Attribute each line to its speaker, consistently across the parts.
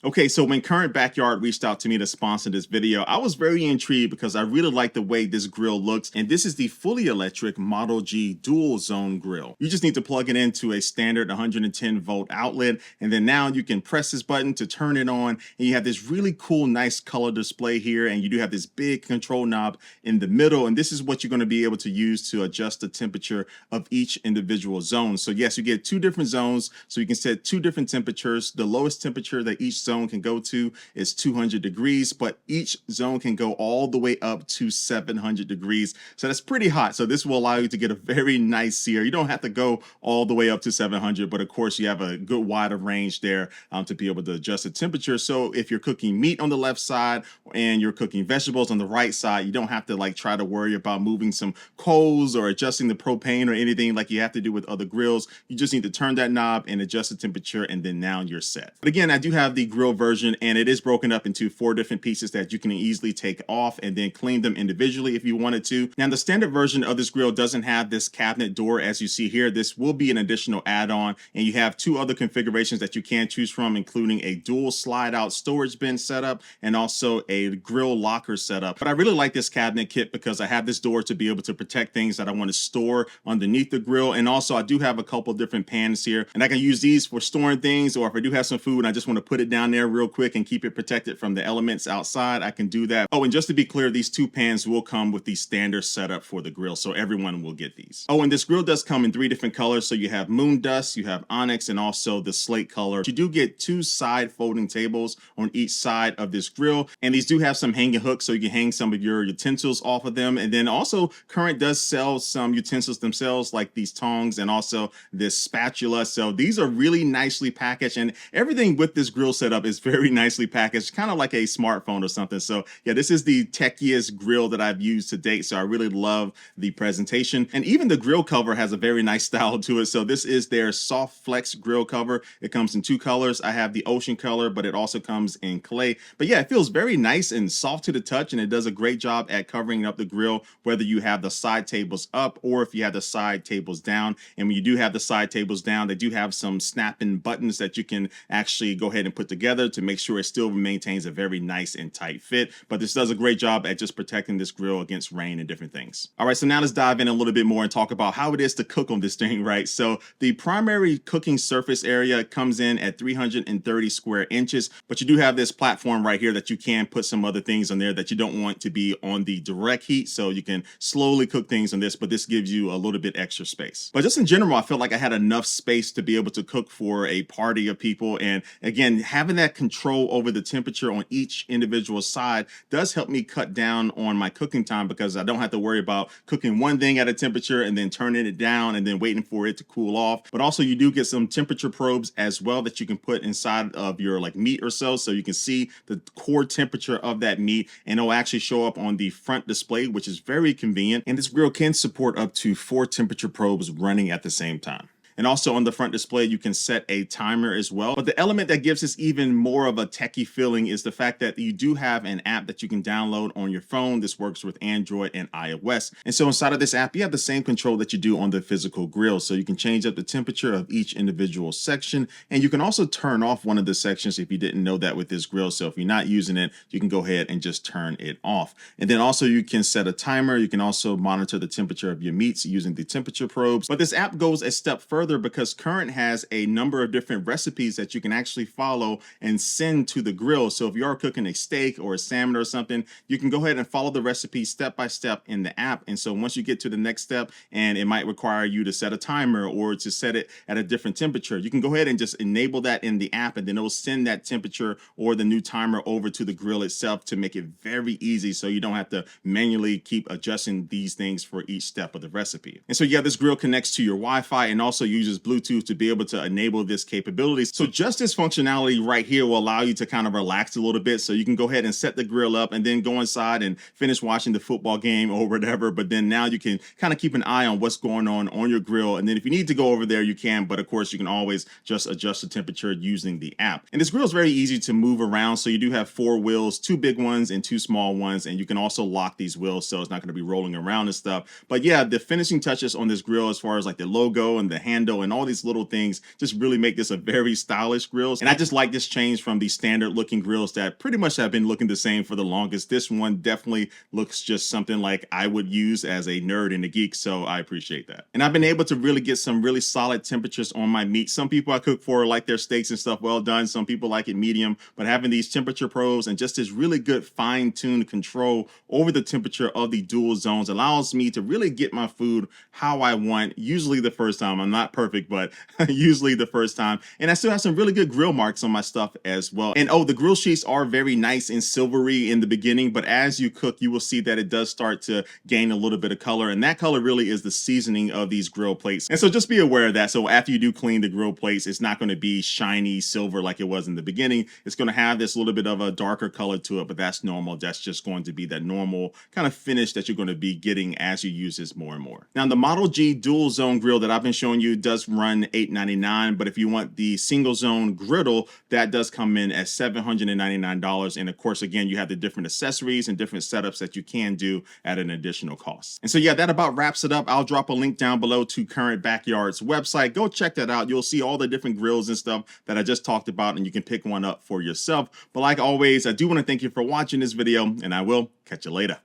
Speaker 1: Okay, so when Current Backyard reached out to me to sponsor this video, I was very intrigued because I really like the way this grill looks. And this is the fully electric Model G dual zone grill. You just need to plug it into a standard 110 volt outlet. And then now you can press this button to turn it on. And you have this really cool, nice color display here. And you do have this big control knob in the middle. And this is what you're going to be able to use to adjust the temperature of each individual zone. So yes, you get two different zones. So you can set two different temperatures. The lowest temperature that each zone can go to is 200 degrees, but each zone can go all the way up to 700 degrees. So that's pretty hot. So this will allow you to get a very nice sear. You don't have to go all the way up to 700, but of course you have a good wider range there to be able to adjust the temperature. So if you're cooking meat on the left side and you're cooking vegetables on the right side, you don't have to like try to worry about moving some coals or adjusting the propane or anything like you have to do with other grills. You just need to turn that knob and adjust the temperature, and then now you're set. But again, I do have the grill version, and it is broken up into 4 different pieces that you can easily take off and then clean them individually if you wanted to. Now, the standard version of this grill doesn't have this cabinet door as you see here. This will be an additional add-on, and you have 2 other configurations that you can choose from, including a dual slide-out storage bin setup and also a grill locker setup. But I really like this cabinet kit because I have this door to be able to protect things that I want to store underneath the grill, and also I do have a couple different pans here, and I can use these for storing things, or if I do have some food and I just want to put it down there real quick and keep it protected from the elements outside, I can do that. Oh, and just to be clear, these 2 pans will come with the standard setup for the grill, so everyone will get these. Oh, and this grill does come in 3 different colors. So you have moon dust, you have onyx, and also the slate color. You do get 2 side folding tables on each side of this grill, and these do have some hanging hooks so you can hang some of your utensils off of them. And then also Current does sell some utensils themselves, like these tongs and also this spatula. So these are really nicely packaged, and everything with this grill setup is very nicely packaged, kind of like a smartphone or something. So yeah, this is the techiest grill that I've used to date. So I really love the presentation, and even the grill cover has a very nice style to it. So this is their soft flex grill cover. It comes in 2 colors. I have the ocean color, but it also comes in clay. But yeah, it feels very nice and soft to the touch, and it does a great job at covering up the grill, whether you have the side tables up or if you have the side tables down. And when you do have the side tables down, they do have some snapping buttons that you can actually go ahead and put together to make sure it still maintains a very nice and tight fit. But this does a great job at just protecting this grill against rain and different things. All right, so now let's dive in a little bit more and talk about how it is to cook on this thing, right? So the primary cooking surface area comes in at 330 square inches, but you do have this platform right here that you can put some other things on there that you don't want to be on the direct heat. So you can slowly cook things on this, but this gives you a little bit extra space. But just in general, I felt like I had enough space to be able to cook for a party of people. And again, having that control over the temperature on each individual side does help me cut down on my cooking time, because I don't have to worry about cooking one thing at a temperature and then turning it down and then waiting for it to cool off. But also you do get some temperature probes as well that you can put inside of your like meat or so you can see the core temperature of that meat, and it'll actually show up on the front display, which is very convenient. And this grill can support up to 4 temperature probes running at the same time. And also on the front display, you can set a timer as well. But the element that gives this even more of a techie feeling is the fact that you do have an app that you can download on your phone. This works with Android and iOS. And so inside of this app, you have the same control that you do on the physical grill. So you can change up the temperature of each individual section. And you can also turn off one of the sections if you didn't know that with this grill. So if you're not using it, you can go ahead and just turn it off. And then also you can set a timer. You can also monitor the temperature of your meats using the temperature probes. But this app goes a step further, because Current has a number of different recipes that you can actually follow and send to the grill. So if you are cooking a steak or a salmon or something, you can go ahead and follow the recipe step by step in the app. And so once you get to the next step, and it might require you to set a timer or to set it at a different temperature, you can go ahead and just enable that in the app, and then it'll send that temperature or the new timer over to the grill itself to make it very easy, so you don't have to manually keep adjusting these things for each step of the recipe. And so yeah, this grill connects to your Wi-Fi and also uses Bluetooth to be able to enable this capability. So just this functionality right here will allow you to kind of relax a little bit. So you can go ahead and set the grill up and then go inside and finish watching the football game or whatever. But then now you can kind of keep an eye on what's going on your grill. And then if you need to go over there, you can. But of course, you can always just adjust the temperature using the app. And this grill is very easy to move around. So you do have 4 wheels, 2 big ones and 2 small ones. And you can also lock these wheels so it's not going to be rolling around and stuff. But yeah, the finishing touches on this grill, as far as like the logo and the handle handle and all these little things just really make this a very stylish grill. And I just like this change from the standard looking grills that pretty much have been looking the same for the longest. This one definitely looks just something like I would use as a nerd and a geek, so I appreciate that. And I've been able to really get some really solid temperatures on my meat. Some people I cook for like their steaks and stuff well done. Some people like it medium, but having these temperature probes and just this really good fine-tuned control over the temperature of the dual zones allows me to really get my food how I want, usually the first time. I'm not perfect, but usually the first time. And I still have some really good grill marks on my stuff as well. And oh, the grill sheets are very nice and silvery in the beginning, but as you cook, you will see that it does start to gain a little bit of color, and that color really is the seasoning of these grill plates. And so just be aware of that. So after you do clean the grill plates, it's not going to be shiny silver like it was in the beginning. It's going to have this little bit of a darker color to it, but that's normal. That's just going to be that normal kind of finish that you're going to be getting as you use this more and more. Now, the Model G dual zone grill that I've been showing you does run $899, but if you want the single zone griddle, that does come in at $799. And of course, again, you have the different accessories and different setups that you can do at an additional cost. And so yeah, that about wraps it up. I'll drop a link down below to Current Backyard's website. Go check that out. You'll see all the different grills and stuff that I just talked about, and you can pick one up for yourself. But like always, I do want to thank you for watching this video, and I will catch you later.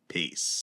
Speaker 1: Peace.